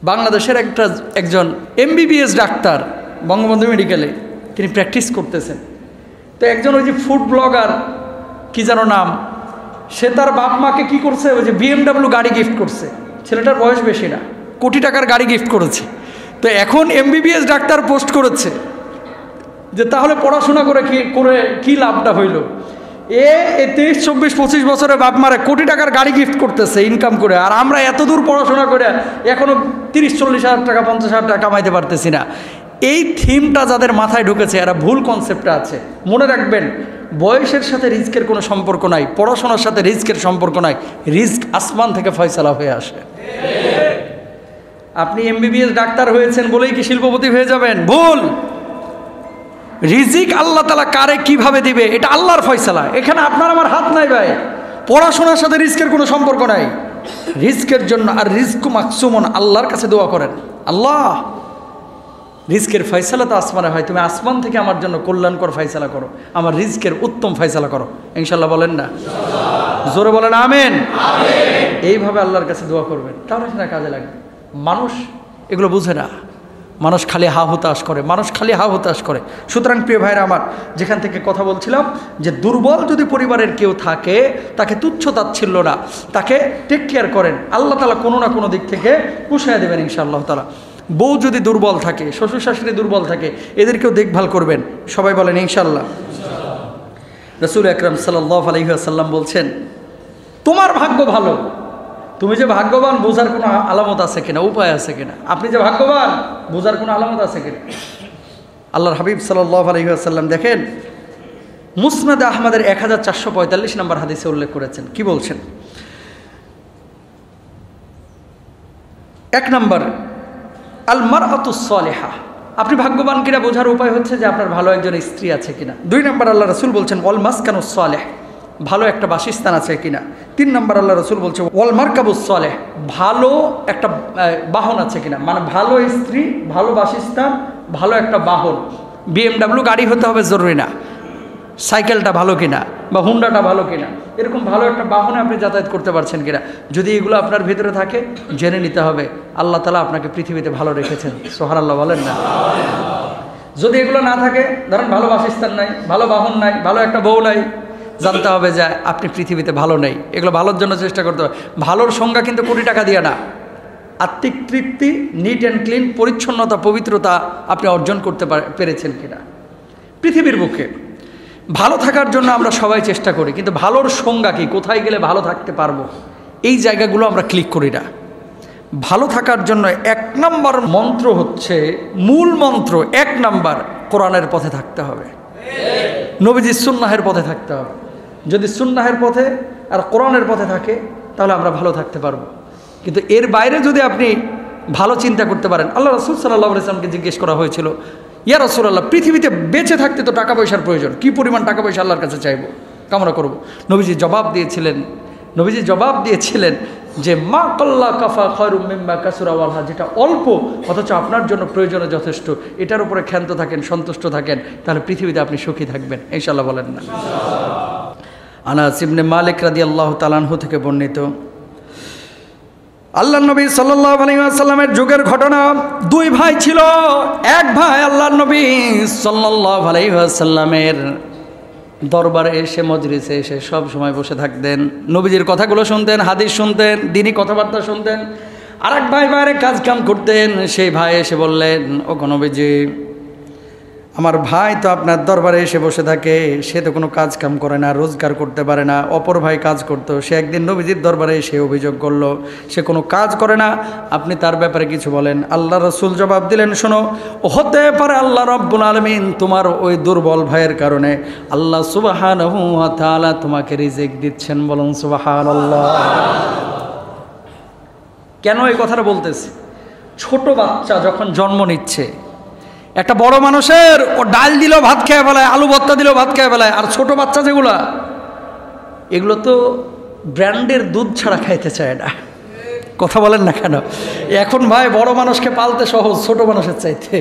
বাংলাদেশের একজন MBBS doctor Bangabandhu মেডিকেলে তিনি প্র্যাকটিস করতেছেন। তো একজন ওই যে ফুড ব্লগার কি যেন নাম, সে তার বাপ মাকে কী করছে, ওই যে BMW গাড়ি গিফট করছে। ছেলেটার বয়স বেশি না, কোটি টাকার গাড়ি গিফট করেছে। তো এখন MBBS ডাক্তার পোস্ট করেছে যে তাহলে পড়াশোনা করে কি লাভটা হইল। 23, 24, 25 বছরের বাপ মারে কোটি টাকার গাড়ি গিফট করতেছে ইনকাম করে, আর আমরা এত দূর পড়াশোনা করে এখনও 30-40 হাজার টাকা 50 হাজার টাকা কামাইতে পারতেছি না। এই থিমটা যাদের মাথায় ঢুকেছে এরা ভুল কনসেপ্টে আছে। মনে রাখবেন, বয়সের সাথে রিস্কের কোনো সম্পর্ক নাই, পড়াশোনার সাথে রিস্কের সম্পর্ক নাই। রিস্ক আসমান থেকে ফয়সালা হয়ে আসে। আপনি MBBS ডাক্তার হয়েছেন বলেই কি শিল্পপতি হয়ে যাবেন? ভুল। রিজিক আল্লাহ তাআলা কারে কিভাবে দিবে এটা আল্লাহর ফয়সালা, এখানে আপনার আমার হাত নাই ভাই। পড়াশোনার সাথে রিস্কের কোনো সম্পর্ক নাই। রিস্কের জন্য আর রিজকু মাকসুমন, আল্লাহর কাছে দোয়া করেন, আল্লাহ রিজকের ফয়সালা তো আসমানে হয়, তুমি আসমান থেকে আমার জন্য কল্যাণকর ফয়সালা করো, আমার রিজকের উত্তম ফয়সালা করো। ইনশাল্লাহ বলেন না? জোরে বলেন আমিন। এইভাবে আল্লাহর কাছে দোয়া করবেন, তাহলে সেটা কাজে লাগবে। মানুষ এগুলো বুঝে না, মানুষ খালি হা হুতাশ করে, মানুষ খালি হা হুতাশ করে। সুতরাং প্রিয় ভাইরা আমার, যেখান থেকে কথা বলছিলাম যে দুর্বল যদি পরিবারের কেউ থাকে তাকে তুচ্ছ তাচ্ছিল্য না, তাকে টেক কেয়ার করেন, আল্লাহ তাআলা কোনো না কোনো দিক থেকে পুষায় দেবেন ইনশাআল্লাহ তাআলা। বউ যদি দুর্বল থাকে, শ্বশুর শাশুড়ি দুর্বল থাকে, এদেরকেও দেখভাল করবেন। সবাই বলেন ইনশাআল্লাহ। রাসূল আকরাম সাল্লাল্লাহু আলাইহি ওয়াসাল্লাম বলছেন, তোমার ভাগ্য ভালো, তুমি যে ভাগ্যবান বোঝার কোনো আলামত আছে কিনা, উপায় আছে কিনা? আপনি যে ভাগ্যবান বোঝার কোনো আলামত আছে কিনা? আল্লাহর হাবিব সাল্লাল্লাহু আলাইহি ওয়াসাল্লাম দেখেন, মুসনাদে আহমদের 1445 নম্বর হাদিসে উল্লেখ করেছেন। কি বলছেন? 1 নম্বর, আল মারআতুস সালিহা, আপনি ভাগ্যবান কিনা বোঝার উপায় হচ্ছে যে আপনার ভালো একজন স্ত্রী আছে কিনা। 2 নম্বর আল্লাহ রাসূল বলছেন ওয়াল মাসকানুস সালিহ, ভালো একটা বাসস্থান আছে কিনা। 3 নম্বর আল্লাহ রাসূল বলছে ওয়াল মারকাবুস সালেহ, ভালো একটা বাহন আছে কিনা। মানে ভালো স্ত্রী, ভালো বাসস্থান, ভালো একটা বাহন। BMW গাড়ি হতে হবে জরুরি না, সাইকেলটা ভালো কিনা বা হুন্ডাটা ভালো কিনা, এরকম ভালো একটা বাহনে আপনি যাতায়াত করতে পারছেন কিনা। যদি এগুলো আপনার ভিতরে থাকে জেনে নিতে হবে আল্লাহ তাআলা আপনাকে পৃথিবীতে ভালো রেখেছেন। সুবহানাল্লাহ বলেন না? যদি এগুলো না থাকে, ধরেন ভালো বাসস্থান নাই, ভালো বাহন নাই, ভালো একটা বউ নাই, জানতে হবে যে আপনি পৃথিবীতে ভালো নেই। এগুলো ভালোর জন্য চেষ্টা করতে হবে। ভালোর সংজ্ঞা কিন্তু কোটি টাকা দিয়ে না। আত্মিক তৃপ্তি, নিট অ্যান্ড ক্লিন, পরিচ্ছন্নতা, পবিত্রতা আপনি অর্জন করতে পেরেছেন কিনা। পৃথিবীর বুকে ভালো থাকার জন্য আমরা সবাই চেষ্টা করি, কিন্তু ভালোর সংজ্ঞা কি, কোথায় গেলে ভালো থাকতে পারবো, এই জায়গাগুলো আমরা ক্লিক করি না। ভালো থাকার জন্য 1 নম্বর মন্ত্র হচ্ছে, মূল মন্ত্র 1 নম্বর, কোরআনের পথে থাকতে হবে, নবীজির সুন্নাহের পথে থাকতে হবে। যদি সুন্নাহের পথে আর কোরআনের পথে থাকে তাহলে আমরা ভালো থাকতে পারবো। কিন্তু এর বাইরে যদি আপনি ভালো চিন্তা করতে পারেন, আল্লাহ রাসূল সাল্লাল্লাহু আলাইহি ওয়াসাল্লামকে জিজ্ঞেস করা হয়েছিল, ইয়া রাসূলুল্লাহ, পৃথিবীতে বেঁচে থাকতে তো টাকা পয়সার প্রয়োজন, কি পরিমাণ টাকা পয়সা আল্লাহর কাছে চাইবো, কামনা করব? নবীজি জবাব দিয়েছিলেন যে মা কাল্লা কাফা খায়রুম মিম্মা কাসুরা ওয়ালহা, যেটা অল্প অথচ আপনার জন্য প্রয়োজনে যথেষ্ট, এটার উপরে ক্ষান্ত থাকেন, সন্তুষ্ট থাকেন, তাহলে পৃথিবীতে আপনি সুখী থাকবেন ইনশাআল্লাহ বলেন না? আনাস ইবনে মালিক রাদিয়াল্লাহু তাআলা আনহু থেকে বর্ণিত, আল্লাহর নবী সাল্লাল্লাহু আলাইহি ওয়াসাল্লামের যুগের ঘটনা। 2 ভাই ছিল। এক ভাই আল্লাহর নবী সাল্লাল্লাহু আলাইহি ওয়াসাল্লামের দরবারে এসে, মজলিসে এসে সব সময় বসে থাকতেন, নবীজির কথাগুলো শুনতেন, হাদিস শুনতেন, দ্বীনি কথাবার্তা শুনতেন। আর এক ভাই বাইরে কাজ কাম করতেন। সেই ভাই এসে বললেন, ও নবীজি, আমার ভাই তো আপনার দরবারে এসে বসে থাকে, সে তো কোনো কাজ কাম করে না, রোজগার করতে পারে না। অপর ভাই কাজ করতো, সে একদিন নবীজির দরবারে এসে অভিযোগ করলো সে কোনো কাজ করে না, আপনি তার ব্যাপারে কিছু বলেন। আল্লাহ রাসূল জবাব দিলেন, শোনো, হতে পারে আল্লাহ রাব্বুল আলামিন তোমার ওই দুর্বল ভাইয়ের কারণে আল্লাহ সুবহানাহু ওয়া তাআলা তোমাকে রিজিক দিচ্ছেন। বলুন সুবহানাল্লাহ। কেন এই কথাটা বলতেছি? ছোট বাচ্চা যখন জন্ম নিচ্ছে, একটা বড় মানুষের ও ডাল দিল ভাত খেয়ে ফেলায়, আলু ভর্তা দিল ভাত খেয়ে ফেলায়, আর ছোট বাচ্চা যেগুলো, এগুলো তো ব্র্যান্ডের দুধ ছাড়া খাইতে চায় না। কথা বলেন না কেন? এখন ভাই বড় মানুষকে পালতে সহজ ছোট মানুষের চাইতে।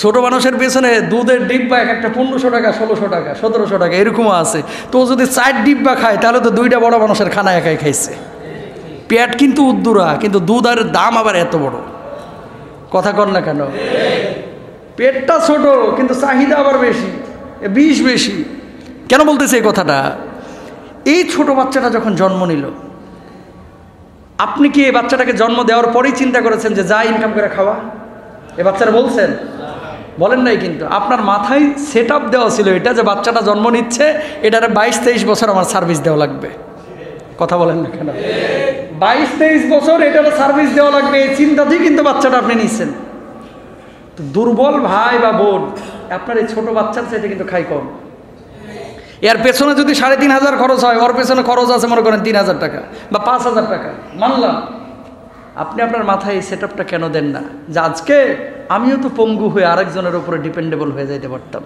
ছোট মানুষের পেছনে দুধের ডিব্বা এক একটা 1500 টাকা, 1600 টাকা, 1700 টাকা এরকমও আছে। তো যদি 4 ডিব্বা খায় তাহলে তো 2টা বড় মানুষের খানা একাই খাইছে। পেট কিন্তু উদ্দুরা, কিন্তু দুধ আর দাম আবার এত বড়। কথা কর না কেন? পেটটা ছোট কিন্তু চাহিদা আবার বেশি, বিষ বেশি। কেন বলতেছে এই কথাটা? এই ছোট বাচ্চাটা যখন জন্ম নিল, আপনি কি এই বাচ্চাটাকে জন্ম দেওয়ার পরেই চিন্তা করেছেন যে যা ইনকাম করে খাওয়া? এ বাচ্চারা বলছেন? বলেন নাই। কিন্তু আপনার মাথায় সেট আপ দেওয়া ছিল এটা, যে বাচ্চাটা জন্ম নিচ্ছে, এটারে 22-23 বছর আমার সার্ভিস দেওয়া লাগবে। কথা বলেন না কেন? 22-23 বছর এটারে সার্ভিস দেওয়া লাগবে, এই চিন্তাতেই কিন্তু বাচ্চাটা আপনি নিচ্ছেন। তো দুর্বল ভাই বা বোন, আপনার এই ছোট বাচ্চার চাইতে কিন্তু খাই কম। এর পেছনে যদি 3,500 খরচ হয়, ওর পেছনে খরচ আছে মনে করেন 3,000 টাকা বা 5,000 টাকা, মানলাম। আপনি আপনার মাথায় এই সেট আপটা কেন দেন না যে আজকে আমিও তো পঙ্গু হয়ে আরেকজনের উপরে ডিপেন্ডেবল হয়ে যাইতে পারতাম,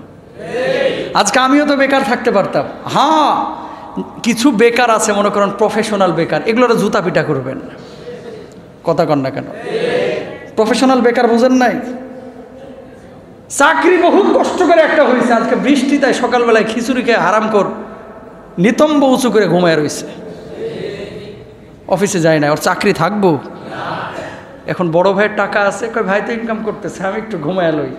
আজকে আমিও তো বেকার থাকতে পারতাম। হ্যাঁ, কিছু বেকার আছে মনে করেন প্রফেশনাল বেকার, এগুলোর জুতা পিটা করবেন। কথা কন না কেন? প্রফেশনাল বেকার বুঝেন নাই? চাকরি বহু কষ্ট করে একটা হয়েছে, আজকে বৃষ্টি তাই সকালবেলায় খিচুড়ি খেয়ে হারাম কর নিতম্ব উঁচু করে ঘুমায় রয়েছে, অফিসে যায় না। ওর চাকরি থাকবো? এখন বড় ভাইয়ের টাকা আছে, কই ভাই তো ইনকাম করতেছে, আমি একটু ঘুমায় লই।